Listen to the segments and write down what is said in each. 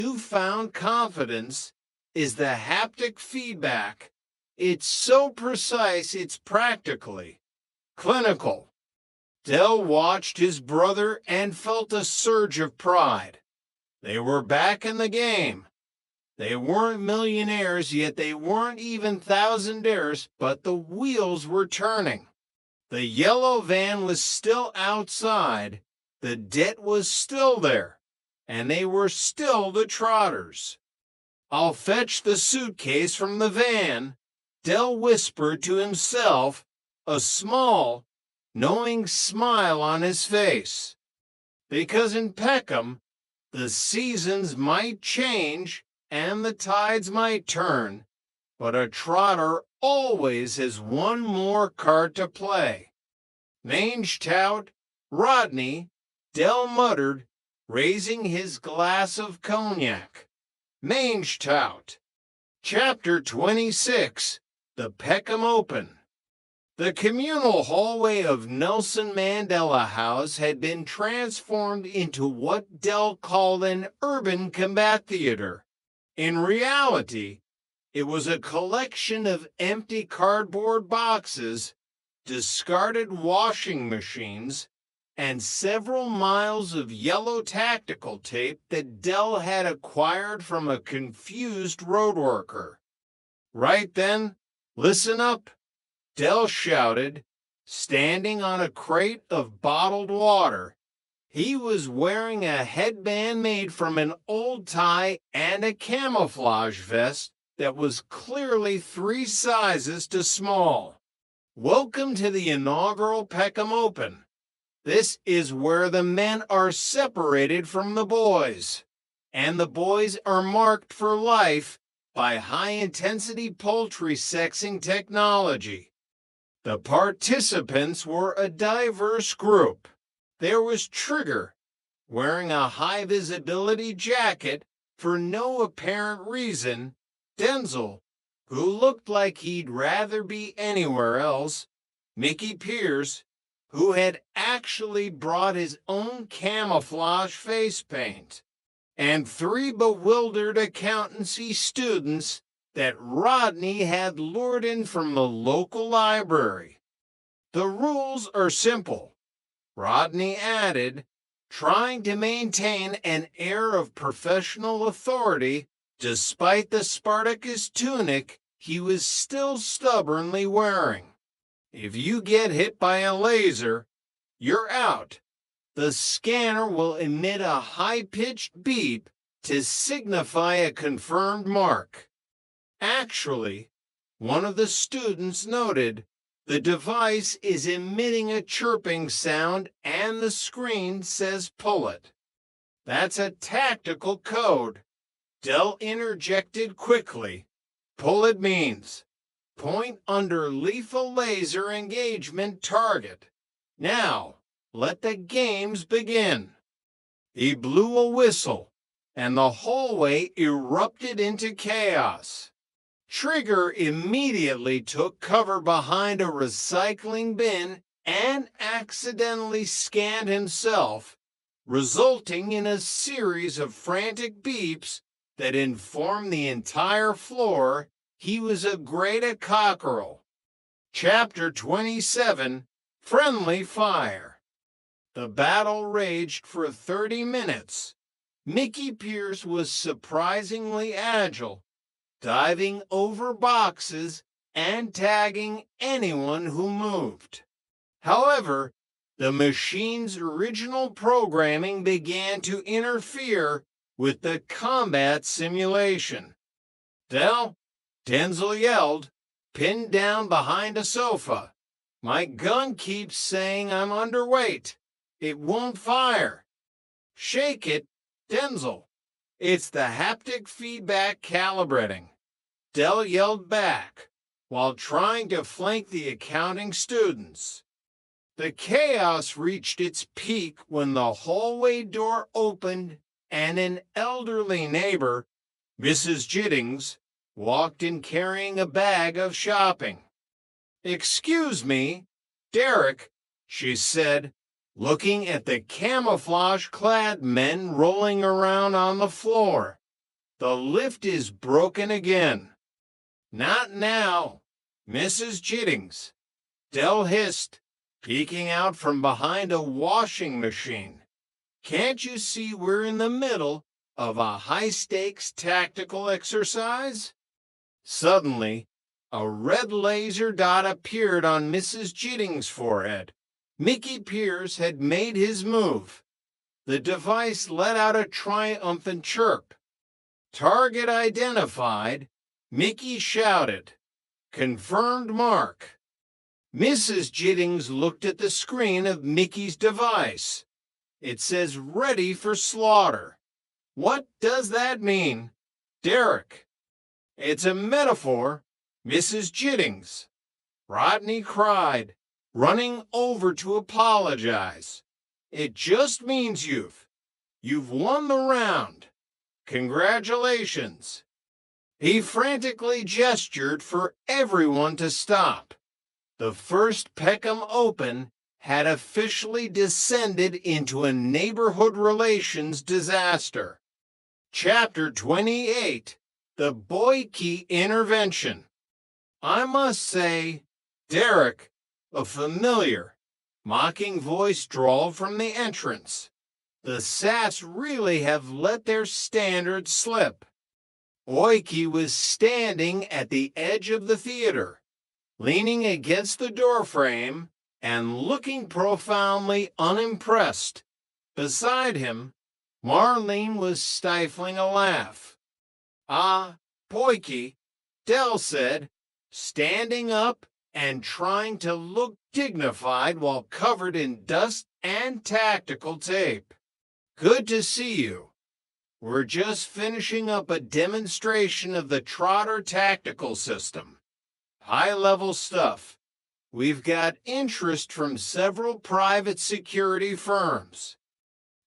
newfound confidence is the haptic feedback. It's so precise, it's practically clinical. Dell watched his brother and felt a surge of pride. They were back in the game. They weren't millionaires, yet they weren't even thousandaires, but the wheels were turning. The yellow van was still outside, the debt was still there, and they were still the Trotters. "I'll fetch the suitcase from the van," Dell whispered to himself, a small, knowing smile on his face. Because in Peckham, the seasons might change and the tides might turn, but a Trotter always has one more card to play. "Mange tout, Rodney," Dell muttered, raising his glass of cognac. "Mange tout." Chapter 26. The Peckham Open. The communal hallway of Nelson Mandela House had been transformed into what Dell called an urban combat theater. In reality, it was a collection of empty cardboard boxes, discarded washing machines, and several miles of yellow tactical tape that Dell had acquired from a confused road worker. "Right then, listen up," Dell shouted, standing on a crate of bottled water. He was wearing a headband made from an old tie and a camouflage vest that was clearly 3 sizes too small. "Welcome to the inaugural Peckham Open. This is where the men are separated from the boys, and the boys are marked for life by high-intensity poultry sexing technology." The participants were a diverse group. There was Trigger, wearing a high-visibility jacket for no apparent reason, Denzel, who looked like he'd rather be anywhere else, Mickey Pierce, who had actually brought his own camouflage face paint, and 3 bewildered accountancy students that Rodney had lured in from the local library. "The rules are simple," Rodney added, trying to maintain an air of professional authority despite the Spartacus tunic he was still stubbornly wearing. "If you get hit by a laser, you're out. The scanner will emit a high-pitched beep to signify a confirmed mark." Actually, one of the students noted, the device is emitting a chirping sound and the screen says "pull it." "That's a tactical code," Dell interjected quickly. "Pull it means point under lethal laser engagement target. Now, let the games begin." He blew a whistle, and the hallway erupted into chaos. Trigger immediately took cover behind a recycling bin and accidentally scanned himself, resulting in a series of frantic beeps that informed the entire floor he was a great cockerel. Chapter 27. Friendly Fire. The battle raged for 30 minutes. Mickey Pierce was surprisingly agile, diving over boxes and tagging anyone who moved. However, the machine's original programming began to interfere with the combat simulation. "Dell," Denzel yelled, pinned down behind a sofa, "my gun keeps saying I'm underweight. It won't fire." "Shake it, Denzel. It's the haptic feedback calibrating," Dell yelled back, while trying to flank the accounting students. The chaos reached its peak when the hallway door opened and an elderly neighbor, Mrs. Jiddings, walked in carrying a bag of shopping. "Excuse me, Derek," she said, looking at the camouflage-clad men rolling around on the floor. The lift is broken again. Not now, Mrs. Jittings, Del hissed, peeking out from behind a washing machine. Can't you see we're in the middle of a high-stakes tactical exercise? Suddenly, a red laser dot appeared on Mrs. Jittings' forehead. Mickey Pierce had made his move. The device let out a triumphant chirp. Target identified, Mickey shouted. Confirmed mark. Mrs. Jittings looked at the screen of Mickey's device. It says ready for slaughter. What does that mean? Derek. It's a metaphor, Mrs. Jittings. Rodney cried, running over to apologize. It just means you've won the round. Congratulations. He frantically gestured for everyone to stop. The first Peckham Open had officially descended into a neighborhood relations disaster. Chapter 28, The Boyke Intervention. I must say, Derek, a familiar, mocking voice drawled from the entrance. The Sats really have let their standards slip. Boyke was standing at the edge of the theater, leaning against the doorframe and looking profoundly unimpressed. Beside him, Marlene was stifling a laugh. Ah, Boyke, Del said, standing up and trying to look dignified while covered in dust and tactical tape. Good to see you. We're just finishing up a demonstration of the Trotter tactical system. High-level stuff. We've got interest from several private security firms.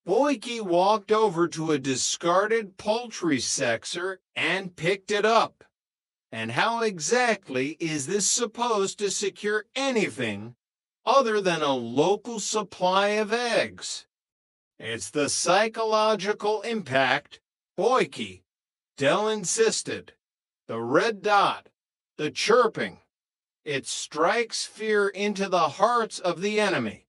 Boyke walked over to a discarded poultry sexer and picked it up. And how exactly is this supposed to secure anything other than a local supply of eggs? It's the psychological impact, Boyke, Del insisted. The red dot, the chirping. It strikes fear into the hearts of the enemy.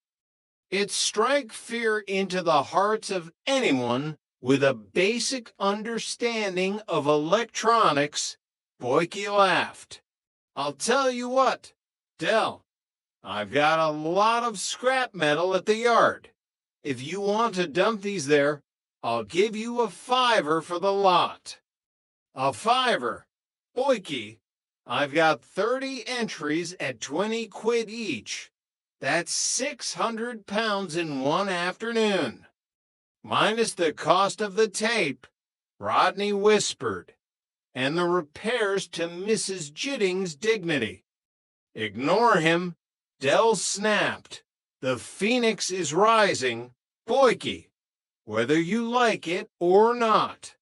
It strikes fear into the hearts of anyone with a basic understanding of electronics. Boyke laughed. I'll tell you what, Del, I've got a lot of scrap metal at the yard. If you want to dump these there, I'll give you a $5 for the lot. A $5. Boyke, I've got 30 entries at 20 quid each. That's 600 pounds in one afternoon. Minus the cost of the tape, Rodney whispered, and the repairs to Mrs. Jittings' dignity. Ignore him, Del snapped. The phoenix is rising, Boyke, whether you like it or not.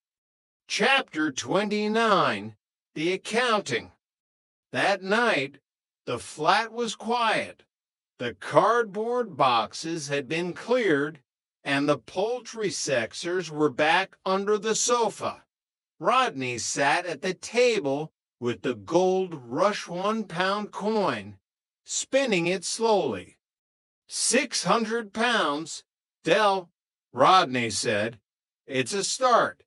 Chapter 29, The Accounting. That night, the flat was quiet. The cardboard boxes had been cleared, and the poultry sexers were back under the sofa. Rodney sat at the table with the gold Rush 1-pound coin, spinning it slowly. 600 pounds, Del, Rodney said. It's a start,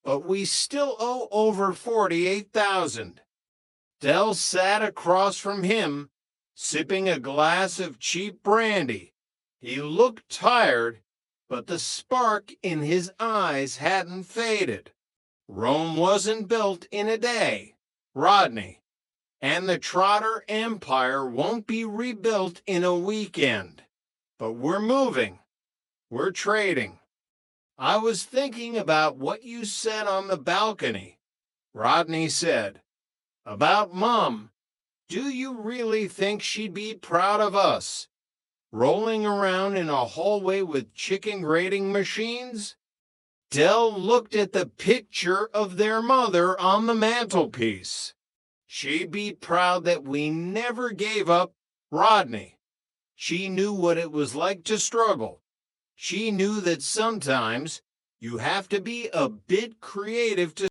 but we still owe over 48,000. Del sat across from him, sipping a glass of cheap brandy. He looked tired, but the spark in his eyes hadn't faded. Rome wasn't built in a day, Rodney, and the Trotter Empire won't be rebuilt in a weekend. But we're moving. We're trading. I was thinking about what you said on the balcony, Rodney said. About Mom. Do you really think she'd be proud of us? Rolling around in a hallway with chicken grating machines? Del looked at the picture of their mother on the mantelpiece. She'd be proud that we never gave up, Rodney. She knew what it was like to struggle. She knew that sometimes you have to be a bit creative to